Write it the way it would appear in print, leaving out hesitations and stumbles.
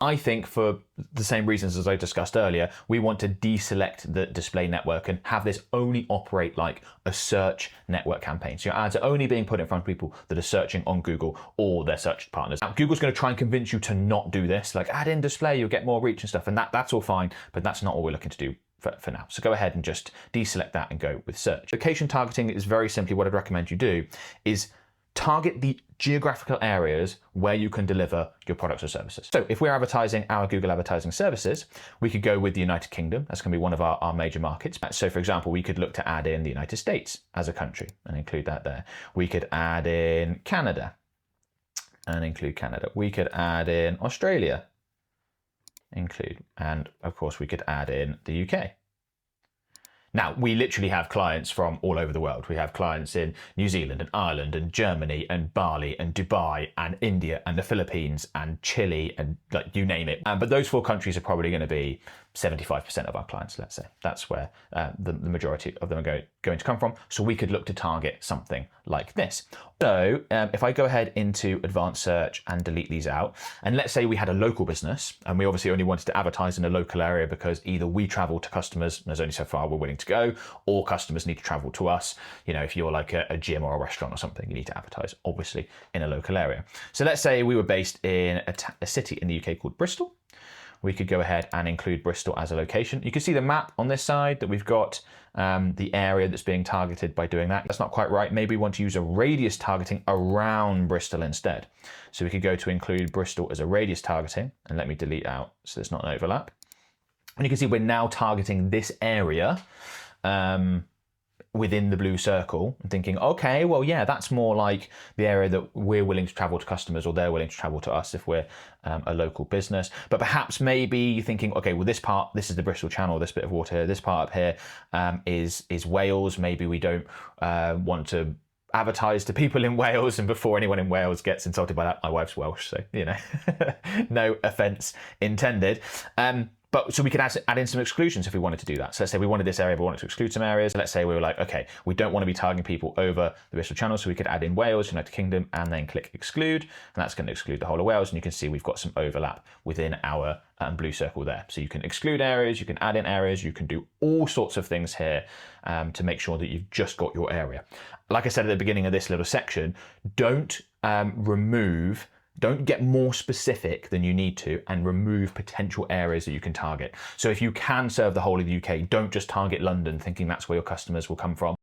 I think for the same reasons as I discussed earlier, we want to deselect the display network and have this only operate like a search network campaign. So your ads are only being put in front of people that are searching on Google or their search partners. Now, Google's going to try and convince you to not do this, like add in display, you'll get more reach and stuff, and that's all fine, but that's not what we're looking to do for now. So go ahead and just deselect that and go with search. Location targeting is very simply what I'd recommend you do is target the geographical areas where you can deliver your products or services. So if we're advertising our Google advertising services, we could go with the United Kingdom. That's going to be one of our major markets. So for example, we could look to add in the United States as a country and include that there. We could add in Canada and include Canada. We could add in Australia, include, and of course we could add in the UK. Now, we literally have clients from all over the world. We have clients in New Zealand and Ireland and Germany and Bali and Dubai and India and the Philippines and Chile and like you name it. But those 4 countries are probably going to be 75% of our clients, let's say. That's where the majority of them are going to come from. So we could look to target something like this. So if I go ahead into advanced search and delete these out, and let's say we had a local business and we obviously only wanted to advertise in a local area because either we travel to customers, and there's only so far we're willing to go, or customers need to travel to us. You know, if you're like a gym or a restaurant or something, you need to advertise obviously in a local area. So let's say we were based in a city in the UK called Bristol. We could go ahead and include Bristol as a location. You can see the map on this side that we've got the area that's being targeted by doing that. That's not quite right. Maybe we want to use a radius targeting around Bristol instead. So we could go to include Bristol as a radius targeting, and let me delete out so there's not an overlap. And you can see we're now targeting this area within the blue circle and thinking, okay, well, yeah, that's more like the area that we're willing to travel to customers or they're willing to travel to us if we're a local business. But perhaps maybe you're thinking, okay, well, this is the Bristol Channel, this bit of water here, this part up here is Wales. Maybe we don't want to advertise to people in Wales, and before anyone in Wales gets insulted by that, my wife's Welsh, so, you know, no offense intended. But so we could add in some exclusions if we wanted to do that. So let's say we wanted this area, but we wanted to exclude some areas. Let's say we were like, okay, we don't want to be targeting people over the Bristol Channel, so we could add in Wales, United Kingdom, and then click exclude, and that's going to exclude the whole of Wales. And you can see we've got some overlap within our blue circle there. So you can exclude areas, you can add in areas, you can do all sorts of things here to make sure that you've just got your area. Like I said at the beginning of this little section, don't get more specific than you need to and remove potential areas that you can target. So if you can serve the whole of the UK, don't just target London thinking that's where your customers will come from.